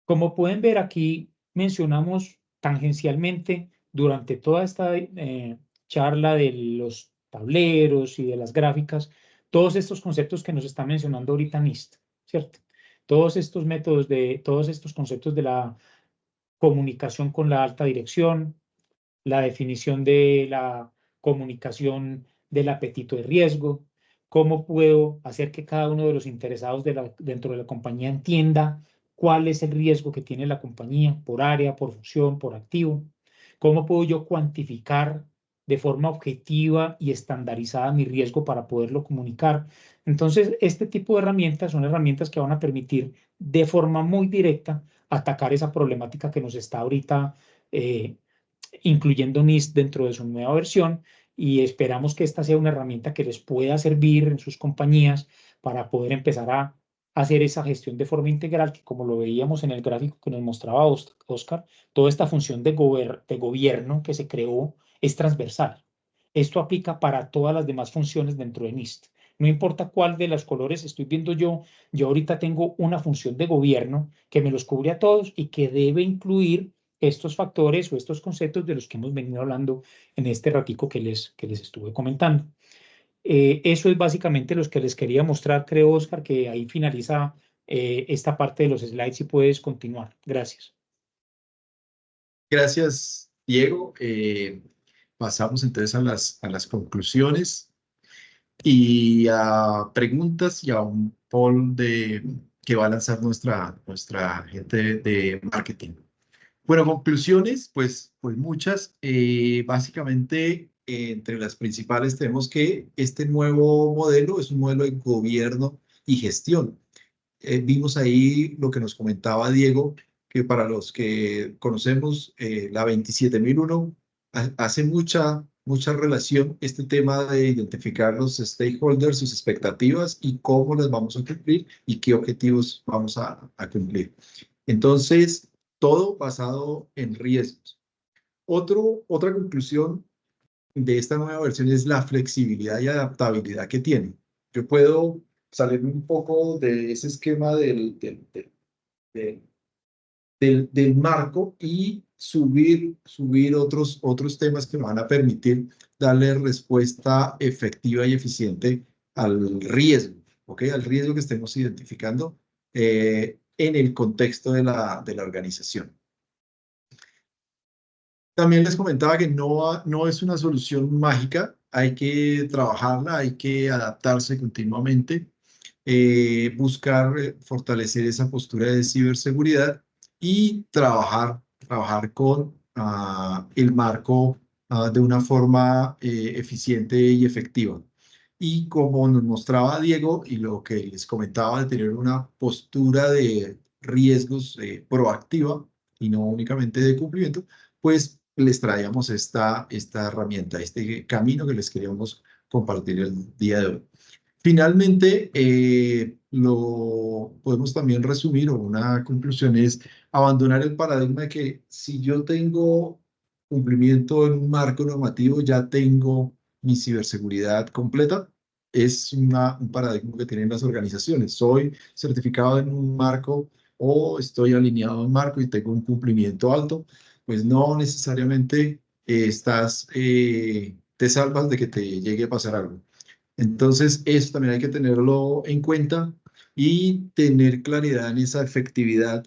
Como pueden ver aquí, mencionamos tangencialmente durante toda esta charla de los tableros y de las gráficas, todos estos conceptos que nos está mencionando ahorita NIST, ¿cierto? Todos estos métodos todos estos conceptos de la comunicación con la alta dirección, la definición de la comunicación del apetito de riesgo, cómo puedo hacer que cada uno de los interesados dentro de la compañía entienda cuál es el riesgo que tiene la compañía por área, por función, por activo, cómo puedo yo cuantificar de forma objetiva y estandarizada mi riesgo para poderlo comunicar. Entonces, este tipo de herramientas son herramientas que van a permitir de forma muy directa atacar esa problemática que nos está ahorita incluyendo NIST dentro de su nueva versión, y esperamos que esta sea una herramienta que les pueda servir en sus compañías para poder empezar a hacer esa gestión de forma integral, que como lo veíamos en el gráfico que nos mostraba Oscar, toda esta función de gobierno que se creó es transversal. Esto aplica para todas las demás funciones dentro de NIST. No importa cuál de los colores estoy viendo yo ahorita tengo una función de gobierno que me los cubre a todos y que debe incluir estos factores o estos conceptos de los que hemos venido hablando en este ratico que les estuve comentando. Eso es básicamente lo que les quería mostrar, creo, Oscar, que ahí finaliza esta parte de los slides y puedes continuar. Gracias. Gracias, Diego. Pasamos entonces a las conclusiones y a preguntas y a un poll que va a lanzar nuestra gente de marketing. Bueno, conclusiones, pues muchas. Básicamente, entre las principales tenemos que este nuevo modelo es un modelo de gobierno y gestión. Vimos ahí lo que nos comentaba Diego, que para los que conocemos la 27001, hace mucha relación este tema de identificar los stakeholders, sus expectativas y cómo las vamos a cumplir y qué objetivos vamos a cumplir. Entonces, todo basado en riesgos. Otra conclusión de esta nueva versión es la flexibilidad y adaptabilidad que tiene. Yo puedo salirme un poco de ese esquema del marco y subir otros temas que me van a permitir darle respuesta efectiva y eficiente al riesgo, ¿ok? Al riesgo que estemos identificando en el contexto de la organización. También les comentaba que no es una solución mágica, hay que trabajarla, hay que adaptarse continuamente, buscar fortalecer esa postura de ciberseguridad y trabajar con el marco de una forma eficiente y efectiva. Y como nos mostraba Diego y lo que les comentaba de tener una postura de riesgos proactiva y no únicamente de cumplimiento, pues les traíamos esta herramienta, este camino que les queríamos compartir el día de hoy. Finalmente, lo podemos también resumir, o una conclusión es abandonar el paradigma de que si yo tengo cumplimiento en un marco normativo, ya tengo mi ciberseguridad completa. Es un paradigma que tienen las organizaciones. Soy certificado en un marco o estoy alineado a un marco y tengo un cumplimiento alto. Pues no necesariamente te salvas de que te llegue a pasar algo. Entonces, eso también hay que tenerlo en cuenta y tener claridad en esa efectividad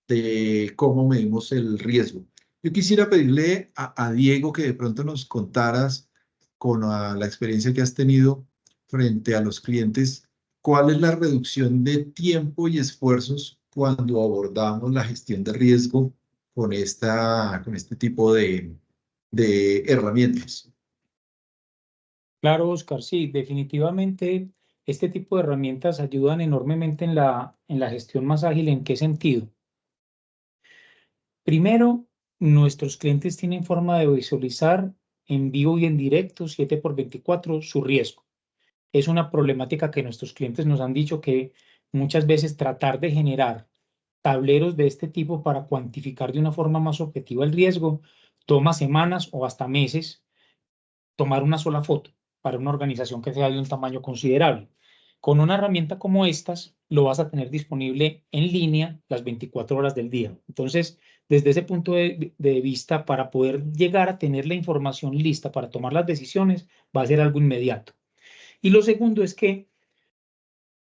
de cómo medimos el riesgo. Yo quisiera pedirle a Diego que de pronto nos contaras con la experiencia que has tenido frente a los clientes, cuál es la reducción de tiempo y esfuerzos cuando abordamos la gestión de riesgo con este tipo de herramientas. Claro, Oscar, sí, definitivamente este tipo de herramientas ayudan enormemente en la gestión más ágil. ¿En qué sentido? Primero, nuestros clientes tienen forma de visualizar en vivo y en directo, 7x24, su riesgo. Es una problemática que nuestros clientes nos han dicho que muchas veces tratar de generar tableros de este tipo para cuantificar de una forma más objetiva el riesgo toma semanas o hasta meses tomar una sola foto para una organización que sea de un tamaño considerable. Con una herramienta como estas, lo vas a tener disponible en línea las 24 horas del día. Entonces, desde ese punto de vista, para poder llegar a tener la información lista para tomar las decisiones, va a ser algo inmediato. Y lo segundo es que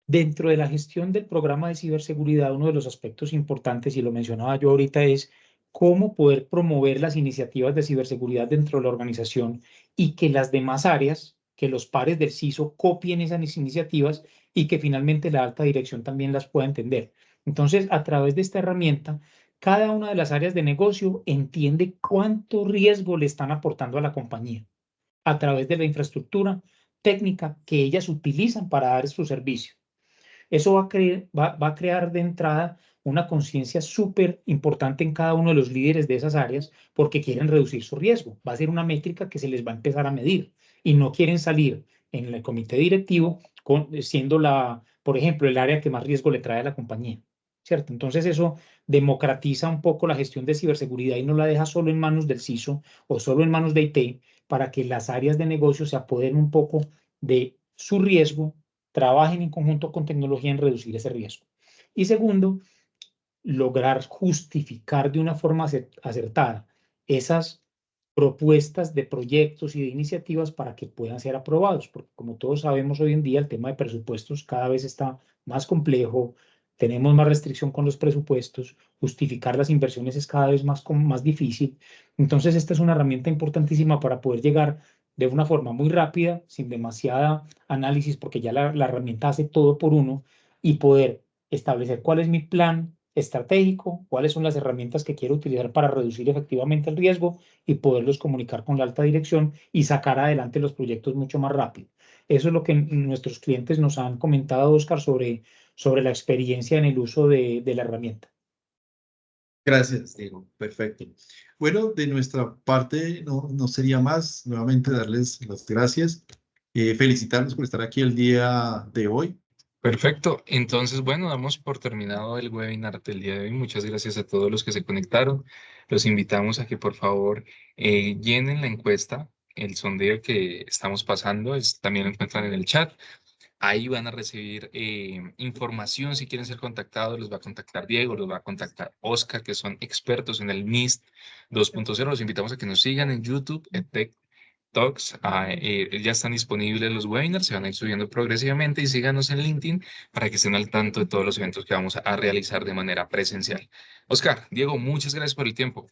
dentro de la gestión del programa de ciberseguridad, uno de los aspectos importantes, y lo mencionaba yo ahorita, es cómo poder promover las iniciativas de ciberseguridad dentro de la organización y que las demás áreas, que los pares del CISO copien esas iniciativas y que finalmente la alta dirección también las pueda entender. Entonces, a través de esta herramienta, cada una de las áreas de negocio entiende cuánto riesgo le están aportando a la compañía a través de la infraestructura técnica que ellas utilizan para dar su servicio. Eso va a crear de entrada una conciencia súper importante en cada uno de los líderes de esas áreas porque quieren reducir su riesgo. Va a ser una métrica que se les va a empezar a medir y no quieren salir en el comité directivo siendo por ejemplo, el área que más riesgo le trae a la compañía. ¿Cierto? Entonces eso democratiza un poco la gestión de ciberseguridad y no la deja solo en manos del CISO o solo en manos de IT para que las áreas de negocio se apoderen un poco de su riesgo, trabajen en conjunto con tecnología en reducir ese riesgo. Y segundo, lograr justificar de una forma acertada esas propuestas de proyectos y de iniciativas para que puedan ser aprobados, porque como todos sabemos hoy en día el tema de presupuestos cada vez está más complejo, tenemos más restricción con los presupuestos, justificar las inversiones es cada vez más difícil. Entonces esta es una herramienta importantísima para poder llegar de una forma muy rápida, sin demasiada análisis, porque ya la herramienta hace todo por uno, y poder establecer cuál es mi plan estratégico, cuáles son las herramientas que quiero utilizar para reducir efectivamente el riesgo y poderlos comunicar con la alta dirección y sacar adelante los proyectos mucho más rápido. Eso es lo que nuestros clientes nos han comentado, Oscar, sobre la experiencia en el uso de la herramienta. Gracias, Diego. Perfecto. Bueno, de nuestra parte no sería más. Nuevamente darles las gracias. Felicitarlos por estar aquí el día de hoy. Perfecto. Entonces, bueno, damos por terminado el webinar del día de hoy. Muchas gracias a todos los que se conectaron. Los invitamos a que por favor llenen la encuesta. El sondeo que estamos pasando también lo encuentran en el chat. Ahí van a recibir información si quieren ser contactados. Los va a contactar Diego, los va a contactar Oscar, que son expertos en el NIST 2.0. Los invitamos a que nos sigan en YouTube, EdTech Talks. Ya están disponibles los webinars, se van a ir subiendo progresivamente y síganos en LinkedIn para que estén al tanto de todos los eventos que vamos a realizar de manera presencial. Oscar, Diego, muchas gracias por el tiempo.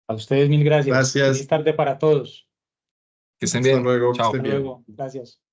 A ustedes mil gracias. Feliz Gracias. tarde para todos. Que estén Hasta bien. luego. Que Chao. estén Hasta bien. luego. Gracias.